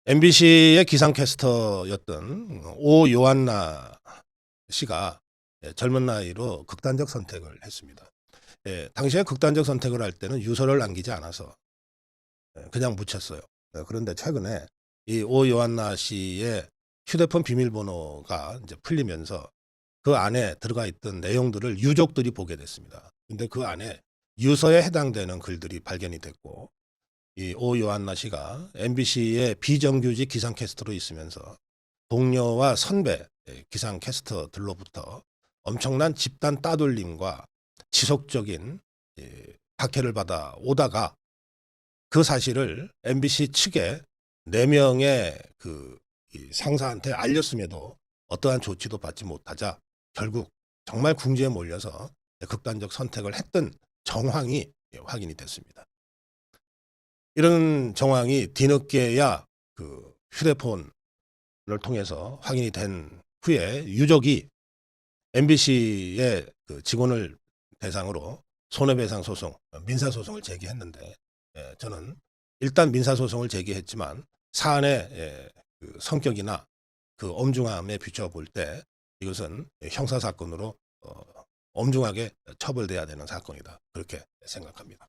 MBC의 기상캐스터였던 오요한나 씨가 젊은 나이로 극단적 선택을 했습니다. 당시에 극단적 선택을 할 때는 유서를 남기지 않아서 그냥 묻혔어요. 그런데 최근에 이 오요한나 씨의 휴대폰 비밀번호가 이제 풀리면서 그 안에 들어가 있던 내용들을 유족들이 보게 됐습니다. 근데 그 안에 유서에 해당되는 글들이 발견이 됐고, 이 오요한나 씨가 MBC의 비정규직 기상캐스터로 있으면서 동료와 선배 기상캐스터들로부터 엄청난 집단 따돌림과 지속적인 박해를 받아 오다가 그 사실을 MBC 측에 4명의 상사한테 알렸음에도 어떠한 조치도 받지 못하자 결국 정말 궁지에 몰려서 극단적 선택을 했던 정황이 확인이 됐습니다. 이런 정황이 뒤늦게야 그 휴대폰을 통해서 확인이 된 후에 유족이 MBC의 직원을 대상으로 손해배상 소송, 민사소송을 제기했는데, 저는 일단 민사소송을 제기했지만 사안의 성격이나 그 엄중함에 비춰볼 때 이것은 형사사건으로 엄중하게 처벌돼야 되는 사건이다, 그렇게 생각합니다.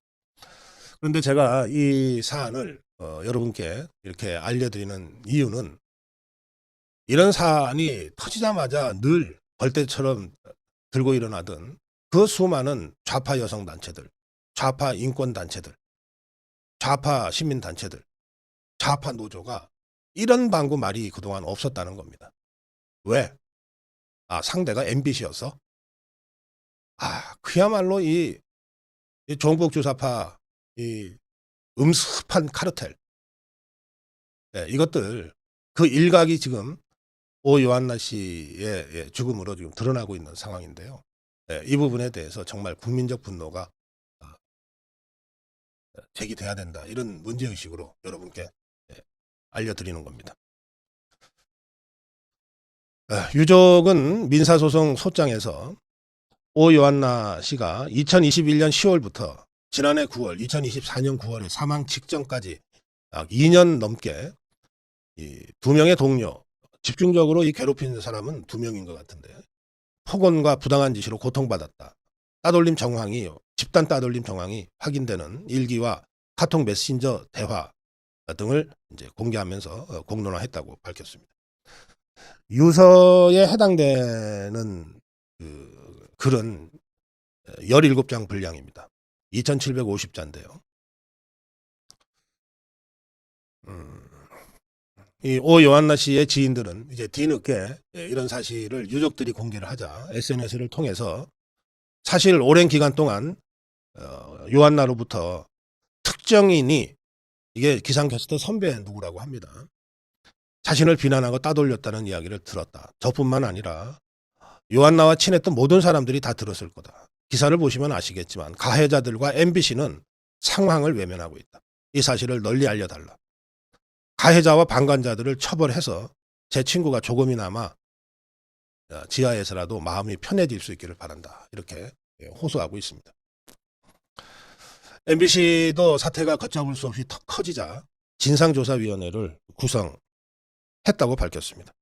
그런데 제가 이 사안을 여러분께 이렇게 알려드리는 이유는, 이런 사안이 터지자마자 늘 벌떼처럼 들고 일어나던 그 수많은 좌파 여성단체들, 좌파 인권단체들, 좌파 시민단체들, 좌파 노조가 이런 방구 말이 그동안 없었다는 겁니다. 왜? 상대가 MBC였어? 그야말로 이 종북주사파, 이 음습한 카르텔, 이것들 그 일각이 지금 오요한나 씨의 죽음으로 지금 드러나고 있는 상황인데요. 이 부분에 대해서 정말 국민적 분노가 제기돼야 된다, 이런 문제의식으로 여러분께 알려드리는 겁니다. 유족은 민사소송 소장에서 오요한나 씨가 2021년 10월부터 지난해 9월, 2024년 9월에 사망 직전까지 약 2년 넘게 이 2명의 동료, 집중적으로 이 괴롭힌 사람은 2명인 것 같은데, 폭언과 부당한 지시로 고통받았다, 따돌림 정황이, 집단 따돌림 정황이 확인되는 일기와 카톡 메신저 대화 등을 이제 공개하면서 공론화했다고 밝혔습니다. 유서에 해당되는 글은 17장 분량입니다. 2750자인데요. 이 오요한나 씨의 지인들은 이제 뒤늦게 이런 사실을 유족들이 공개를 하자 SNS를 통해서 사실 오랜 기간 동안 요한나로부터 특정인이, 이게 기상캐스터 선배 누구라고 합니다, 자신을 비난하고 따돌렸다는 이야기를 들었다. 저뿐만 아니라 요한나와 친했던 모든 사람들이 다 들었을 거다. 기사를 보시면 아시겠지만 가해자들과 MBC는 상황을 외면하고 있다. 이 사실을 널리 알려달라. 가해자와 방관자들을 처벌해서 제 친구가 조금이나마 지하에서라도 마음이 편해질 수 있기를 바란다, 이렇게 호소하고 있습니다. MBC도 사태가 걷잡을 수 없이 턱 커지자 진상조사위원회를 구성했다고 밝혔습니다.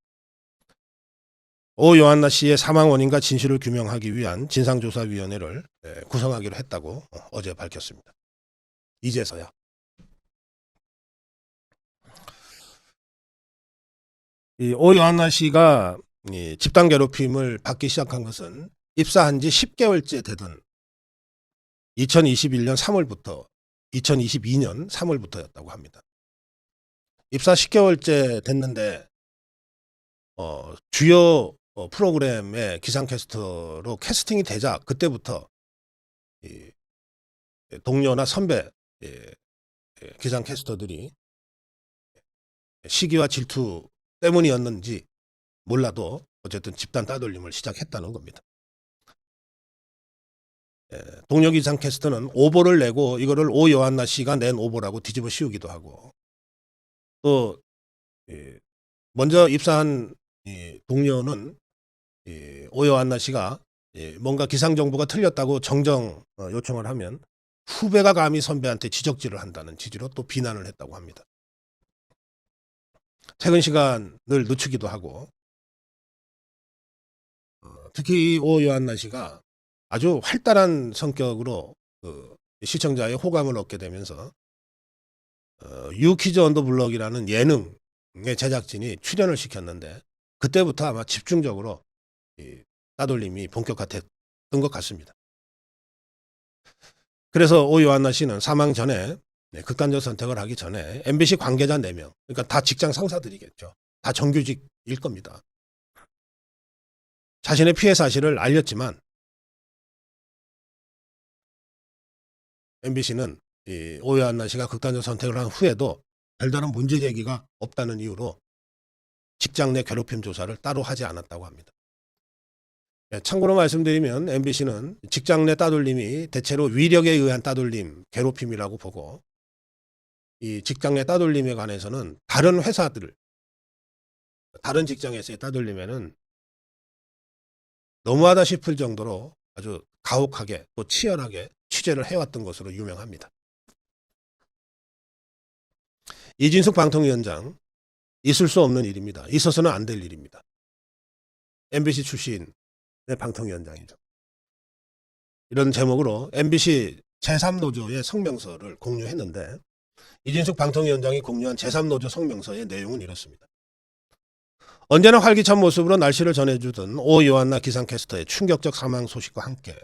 오요한나 씨의 사망 원인과 진실을 규명하기 위한 진상조사위원회를 구성하기로 했다고 어제 밝혔습니다. 이제서야. 이 오요한나 씨가 이 집단 괴롭힘을 받기 시작한 것은 입사한 지 10개월째 되던 2021년 3월부터 2022년 3월부터였다고 합니다. 입사 10개월째 됐는데 주요 프로그램의 기상캐스터로 캐스팅이 되자 그때부터 이 동료나 선배 기상캐스터들이 시기와 질투 때문이었는지 몰라도 어쨌든 집단 따돌림을 시작했다는 겁니다. 동료 기상캐스터는 오보를 내고 이거를 오요한나 씨가 낸 오보라고 뒤집어 씌우기도 하고, 또 먼저 입사한 동료는 오요한나 씨가 뭔가 기상 정보가 틀렸다고 정정 요청을 하면 후배가 감히 선배한테 지적질을 한다는 취지로 또 비난을 했다고 합니다. 퇴근 시간을 늦추기도 하고, 특히 이 오 요한나 씨가 아주 활달한 성격으로 그 시청자의 호감을 얻게 되면서 유퀴즈 언더 블럭이라는 예능의 제작진이 출연을 시켰는데, 그때부터 아마 집중적으로 이 따돌림이 본격화됐던 것 같습니다. 그래서 오 요한나 씨는 사망 전에, 극단적 선택을 하기 전에 MBC 관계자 4명, 그러니까 다 직장 상사들이겠죠. 다 정규직일 겁니다. 자신의 피해 사실을 알렸지만 MBC는 이 오 요한나 씨가 극단적 선택을 한 후에도 별다른 문제 제기가 없다는 이유로 직장 내 괴롭힘 조사를 따로 하지 않았다고 합니다. 참고로 말씀드리면 MBC는 직장 내 따돌림이 대체로 위력에 의한 따돌림, 괴롭힘이라고 보고, 이 직장 내 따돌림에 관해서는 다른 회사들, 다른 직장에서의 따돌림에는 너무하다 싶을 정도로 아주 가혹하게 또 치열하게 취재를 해왔던 것으로 유명합니다. 이진숙 방통위원장, 있을 수 없는 일입니다. 있어서는 안 될 일입니다. MBC 출신의 방통위원장이죠. 이런 제목으로 MBC 제3노조의 성명서를 공유했는데, 이진숙 방통위원장이 공유한 제3노조 성명서의 내용은 이렇습니다. 언제나 활기찬 모습으로 날씨를 전해주던 오 요한나 기상캐스터의 충격적 사망 소식과 함께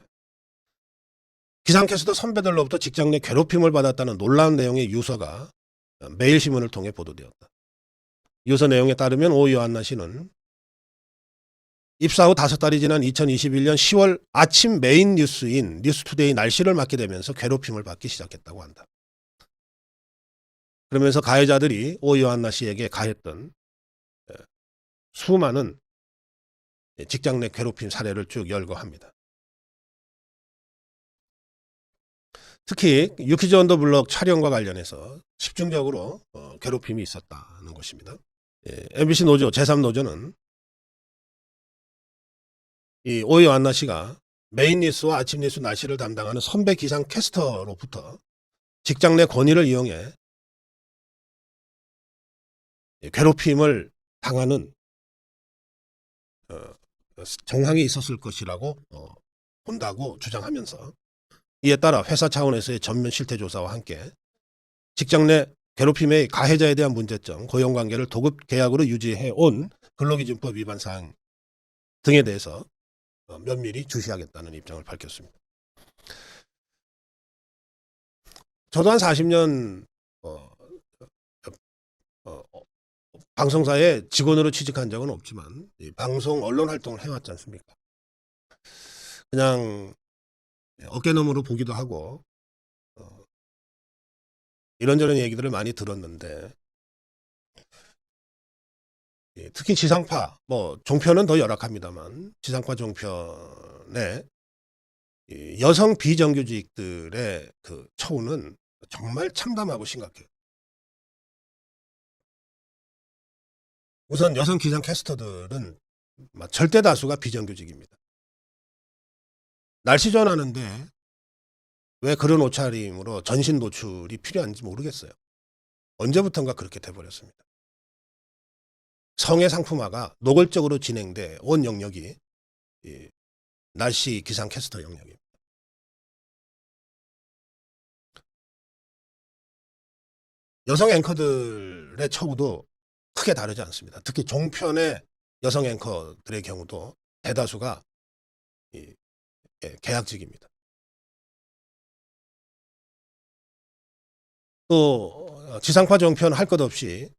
기상캐스터 선배들로부터 직장 내 괴롭힘을 받았다는 놀라운 내용의 유서가 매일신문을 통해 보도되었다. 유서 내용에 따르면 오 요한나 씨는 입사 후 5달이 지난 2021년 10월 아침 메인 뉴스인 뉴스투데이 날씨를 맡게 되면서 괴롭힘을 받기 시작했다고 한다. 그러면서 가해자들이 오 요한나 씨에게 가했던 수많은 직장 내 괴롭힘 사례를 쭉 열거합니다. 특히 유퀴즈 언더 블럭 촬영과 관련해서 집중적으로 괴롭힘이 있었다는 것입니다. MBC 노조, 제3노조는 이 오 요한나 씨가 메인 뉴스와 아침 뉴스 날씨를 담당하는 선배 기상 캐스터로부터 직장 내 권위를 이용해 괴롭힘을 당하는 정황이 있었을 것이라고 본다고 주장하면서, 이에 따라 회사 차원에서의 전면 실태 조사와 함께 직장 내 괴롭힘의 가해자에 대한 문제점, 고용관계를 도급 계약으로 유지해온 근로기준법 위반 사항 등에 대해서 면밀히 주시하겠다는 입장을 밝혔습니다. 저도 한 40년 방송사에 직원으로 취직한 적은 없지만 방송 언론 활동을 해왔지 않습니까? 그냥 어깨너머로 보기도 하고 이런저런 얘기들을 많이 들었는데, 특히 지상파, 종편은 더 열악합니다만 지상파 종편의 여성 비정규직들의 그 처우는 정말 참담하고 심각해요. 우선 여성 기상 캐스터들은 절대 다수가 비정규직입니다. 날씨 전하는데 왜 그런 옷차림으로 전신 노출이 필요한지 모르겠어요. 언제부턴가 그렇게 돼버렸습니다. 성의 상품화가 노골적으로 진행돼 온 영역이 날씨 기상 캐스터 영역입니다. 여성 앵커들의 처우도 크게 다르지 않습니다. 특히 종편의 여성 앵커들의 경우도 대다수가 계약직입니다. 또 지상파 종편 할 것 없이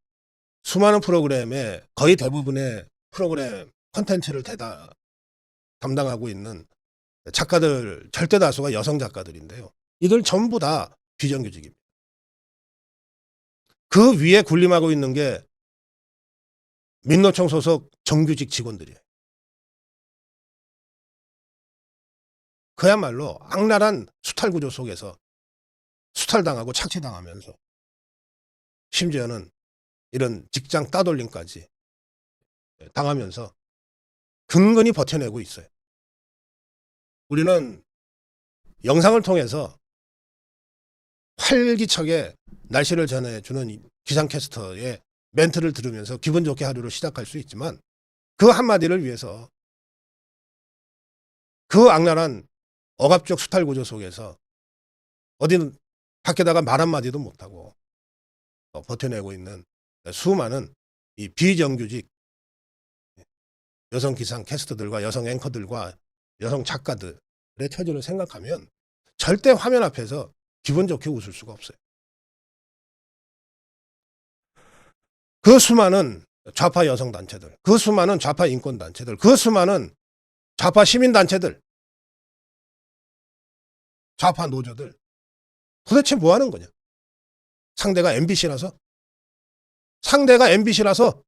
수많은 프로그램의 거의 대부분의 프로그램 콘텐츠를 담당하고 있는 작가들 절대 다수가 여성 작가들인데요. 이들 전부 다 비정규직입니다. 그 위에 군림하고 있는 게 민노총 소속 정규직 직원들이에요. 그야말로 악랄한 수탈구조 속에서 수탈당하고 착취당하면서 심지어는 이런 직장 따돌림까지 당하면서 근근히 버텨내고 있어요. 우리는 영상을 통해서 활기차게 날씨를 전해주는 기상캐스터의 멘트를 들으면서 기분 좋게 하루를 시작할 수 있지만 그 한마디를 위해서 그 악랄한 억압적 수탈 구조 속에서 어디는 밖에다가 말 한마디도 못하고 버텨내고 있는 수많은 이 비정규직 여성 기상 캐스터들과 여성 앵커들과 여성 작가들의 처지를 생각하면 절대 화면 앞에서 기분 좋게 웃을 수가 없어요. 그 수많은 좌파 여성단체들, 그 수많은 좌파 인권단체들, 그 수많은 좌파 시민단체들, 좌파 노조들 도대체 뭐 하는 거냐? 상대가 MBC라서? 상대가 MBC라서